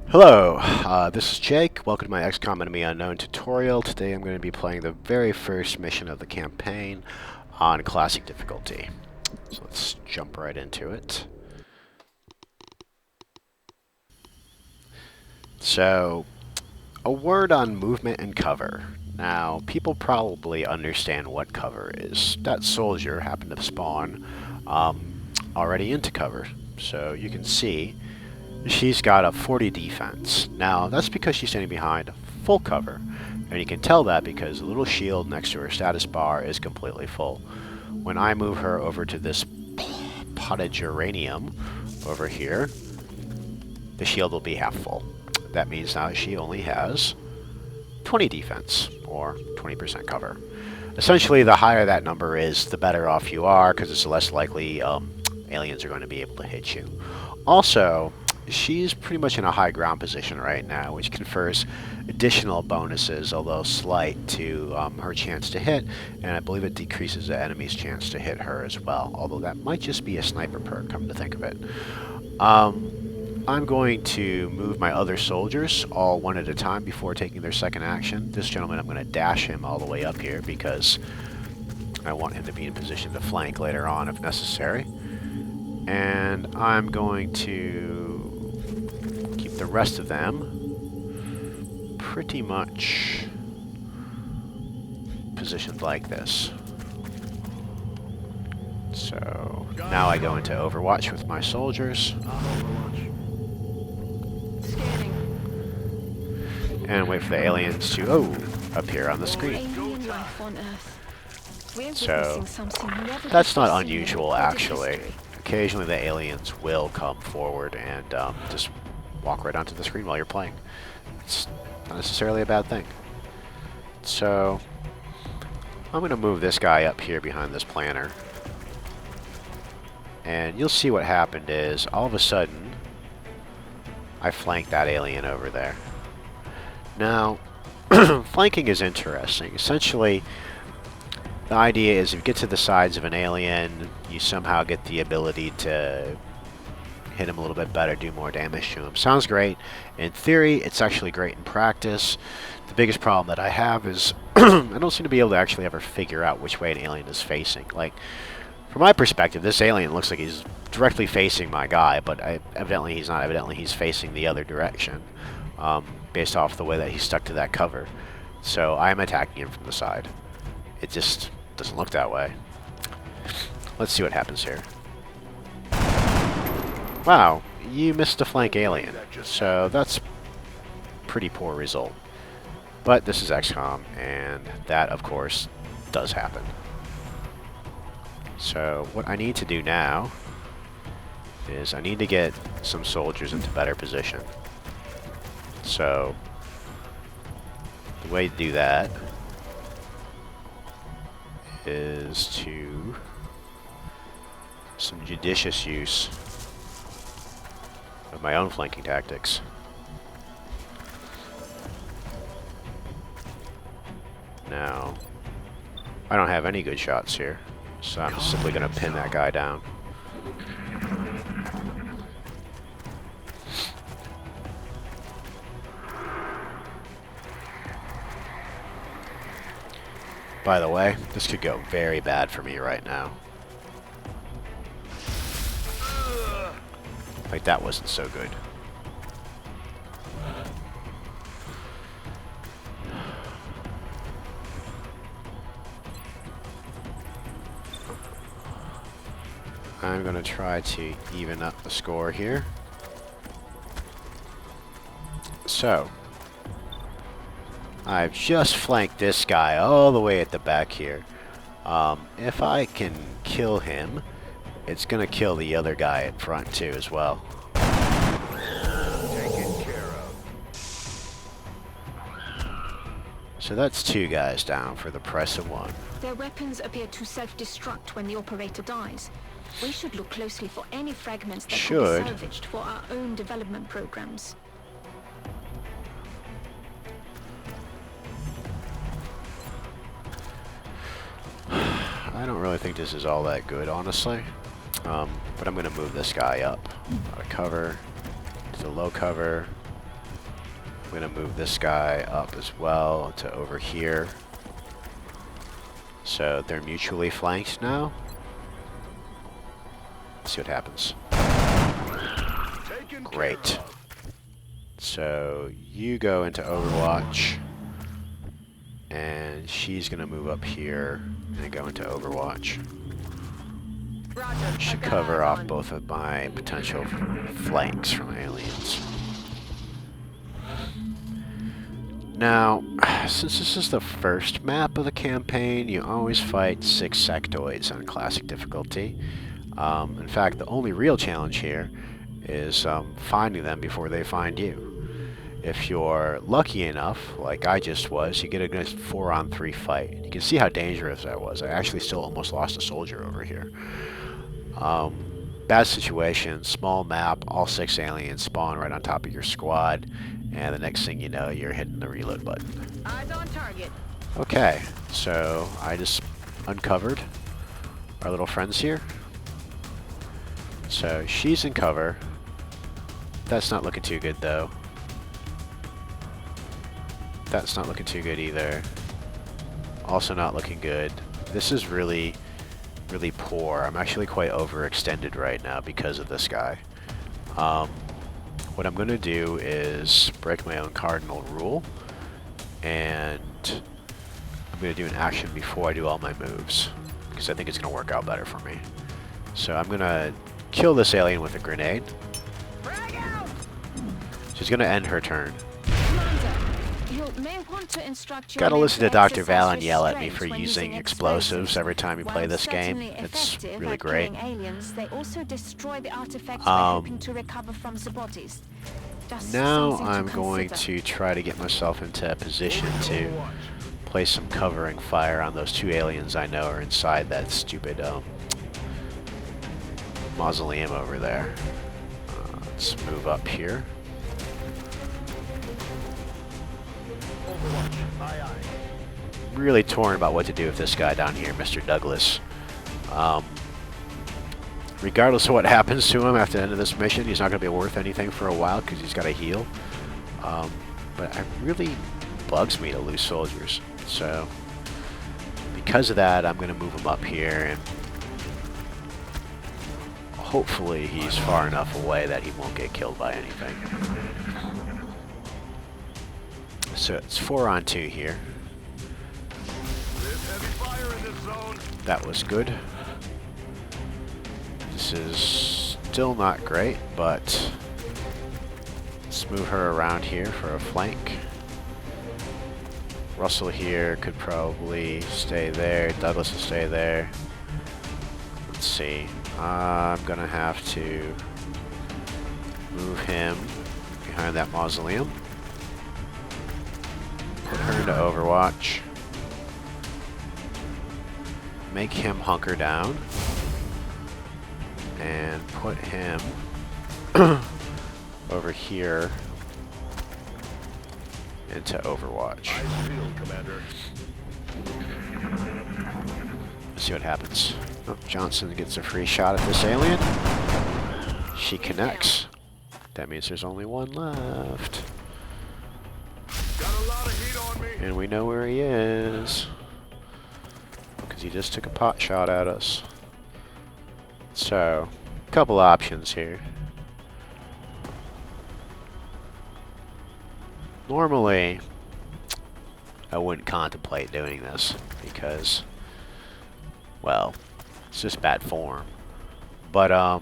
Hello, this is Jake. Welcome to my XCOM Enemy Unknown tutorial. Today I'm going to be playing the very first mission of the campaign on Classic difficulty. So let's jump right into it. So, a word on movement and cover. Now, people probably understand what cover is. That soldier happened to spawn already into cover. So you can see she's got a 40 defense. Now, that's because she's standing behind full cover. And you can tell that because the little shield next to her status bar is completely full. When I move her over to this potted geranium over here, the shield will be half full. That means now she only has 20 defense, or 20% cover. Essentially, the higher that number is, the better off you are, because it's less likely aliens are going to be able to hit you. Also, she's pretty much in a high ground position right now, which confers additional bonuses, although slight, to her chance to hit, and I believe it decreases the enemy's chance to hit her as well, although that might just be a sniper perk, come to think of it. I'm going to move my other soldiers all one at a time before taking their second action. This gentleman, I'm going to dash him all the way up here because I want him to be in position to flank later on if necessary. And I'm going to keep the rest of them pretty much positioned like this. So now I go into Overwatch with my soldiers. And wait for the aliens to appear on the screen. So that's not unusual, actually. Occasionally the aliens will come forward and just walk right onto the screen while you're playing. It's not necessarily a bad thing. So I'm going to move this guy up here behind this planter. And you'll see what happened is, all of a sudden, I flanked that alien over there. Now, flanking is interesting. Essentially, the idea is if you get to the sides of an alien, you somehow get the ability to hit him a little bit better, do more damage to him. Sounds great. In theory, it's actually great in practice. The biggest problem that I have is I don't seem to be able to actually ever figure out which way an alien is facing. Like, from my perspective, this alien looks like he's directly facing my guy, but evidently he's not. Evidently he's facing the other direction, based off the way that he's stuck to that cover. So I'm attacking him from the side. It just doesn't look that way. Let's see what happens here. Wow, you missed a flank alien. So that's pretty poor result. But this is XCOM, and that, of course, does happen. So what I need to do now is I need to get some soldiers into better position. So the way to do that is to some judicious use of my own flanking tactics. Now, I don't have any good shots here, so I'm simply going to pin that guy down. By the way, this could go very bad for me right now. Like, that wasn't so good. I'm going to try to even up the score here. So, I've just flanked this guy all the way at the back here. If I can kill him, it's going to kill the other guy in front too as well. Taken care of. So that's two guys down for the price of one. Their weapons appear to self-destruct when the operator dies. We should look closely for any fragments that could be salvaged for our own development programs. I don't really think this is all that good, honestly. But I'm going to move this guy up. Out of cover, to low cover, going to move this guy up as well to over here. So they're mutually flanked now. Let's see what happens. Great. So you go into Overwatch, and she's going to move up here and go into Overwatch. Should cover off both of my potential flanks from aliens. Now, since this is the first map of the campaign, you always fight 6 sectoids on classic difficulty. In fact, the only real challenge here is finding them before they find you. If you're lucky enough, like I just was, you get a good 4-on-3 fight. You can see how dangerous that was. I actually still almost lost a soldier over here. Bad situation, small map, all 6 aliens spawn right on top of your squad, and the next thing you know, you're hitting the reload button. Eyes on target. Okay, so I just uncovered our little friends here. So she's in cover. That's not looking too good though. That's not looking too good either. Also not looking good. This is really poor. I'm actually quite overextended right now because of this guy. What I'm going to do is break my own cardinal rule, and I'm going to do an action before I do all my moves, because I think it's going to work out better for me. So I'm going to kill this alien with a grenade. She's going to end her turn. Gotta listen to Dr. Valen yell at me for using explosives every time you play this game. It's really great. Now I'm going to try to get myself into a position to place some covering fire on those 2 aliens I know are inside that stupid mausoleum over there. Let's move up here. Really torn about what to do with this guy down here, Mr. Douglas. Regardless of what happens to him after the end of this mission, he's not going to be worth anything for a while because he's got to heal. But it really bugs me to lose soldiers. So, because of that, I'm going to move him up here, and hopefully he's far enough away that he won't get killed by anything. So it's 4-on-2 here. That was good. This is still not great, but let's move her around here for a flank. Russell here could probably stay there. Douglas will stay there. Let's see. I'm gonna have to move him behind that mausoleum. Put her into Overwatch. Make him hunker down. And put him over here into Overwatch. Let's see what happens. Oh, Johnson gets a free shot at this alien. She connects. That means there's only one left. And we know where he is, because he just took a pot shot at us. So, a couple options here. Normally, I wouldn't contemplate doing this, because, well, it's just bad form. But,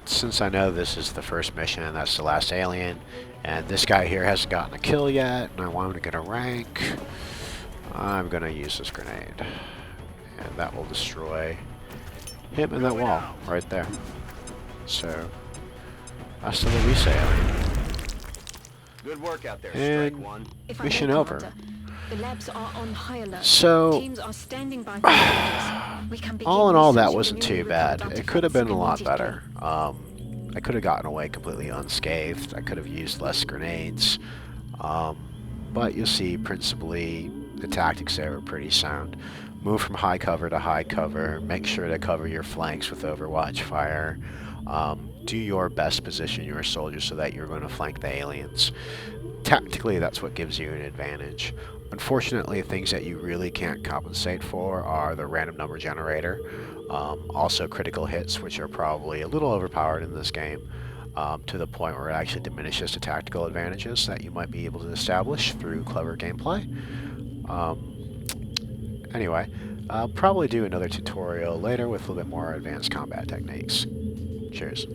since I know this is the first mission and that's the last alien, and this guy here hasn't gotten a kill yet, and I want him to get a rank, I'm gonna use this grenade. And that will destroy him in that wall, right there. So, hasta la vista, alien. Good work out there, and Strike One. mission over. The labs are on high alert. So, Teams are standing by for we can begin all in all, that researching wasn't the too newly bad. recovered It could have been a lot artifacts better. I could have gotten away completely unscathed. I could have used less grenades. But you'll see, principally, the tactics there were pretty sound. Move from high cover to high cover. Make sure to cover your flanks with Overwatch fire. do your best, position your soldiers so that you're going to flank the aliens. Tactically, that's what gives you an advantage. Unfortunately, things that you really can't compensate for are the random number generator, also critical hits, which are probably a little overpowered in this game, to the point where it actually diminishes the tactical advantages that you might be able to establish through clever gameplay. Anyway, I'll probably do another tutorial later with a little bit more advanced combat techniques. Cheers.